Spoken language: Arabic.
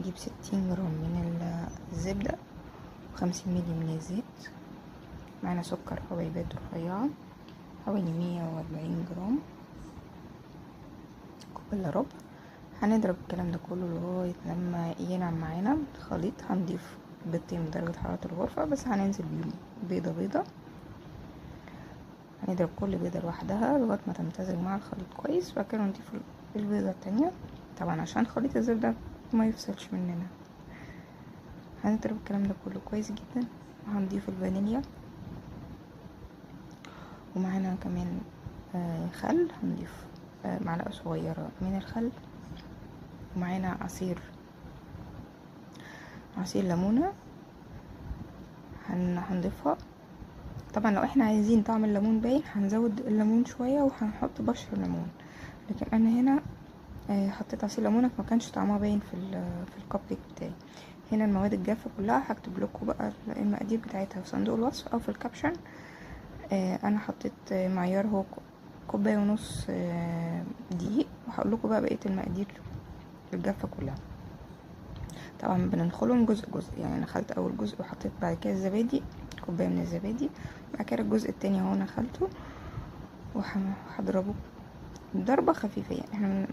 هنجيب 60 جرام من الزبدة و50 مللي من الزيت. معانا سكر حبيبات رفيعة حوالي 140 جرام، كوب الا ربع. هنضرب الكلام ده كله لغاية لما ينعم معانا الخليط. هنضيف بيضتين بدرجة حرارة الغرفة، بس هننزل بيهم بيضة بيضة. هنضرب كل بيضة لوحدها لغاية ما تمتزج مع الخليط كويس، وبعد كده نضيف البيضة التانية طبعا عشان خليط الزبدة ما يفصلش مننا. هنضرب الكلام ده كله كويس جدا، وهنضيف الفانيليا، ومعانا كمان خل. هنضيف معلقة صغيرة من الخل، ومعانا عصير ليمونة هنضيفها. طبعا لو احنا عايزين طعم الليمون باين هنزود الليمون شوية وهنحط بشر ليمون، لكن انا هنا حطيت عصير ليمونة فما كانش طعمها باين في الكب كيك بتاعي. هنا المواد الجافة كلها هكتب لكم بقى المقادير بتاعتها في صندوق الوصف او في الكابشن. انا حطيت معيار هو كوبايه ونص دقيق، وهقول لكم بقى بقيه المقادير الجافه كلها. طبعا بننخلهم جزء جزء، يعني انا خلت اول جزء وحطيت بعد كده الزبادي، كوبايه من الزبادي، بعد كده الجزء التاني اهو انا خلته وهضربه ضربه خفيفه. يعني احنا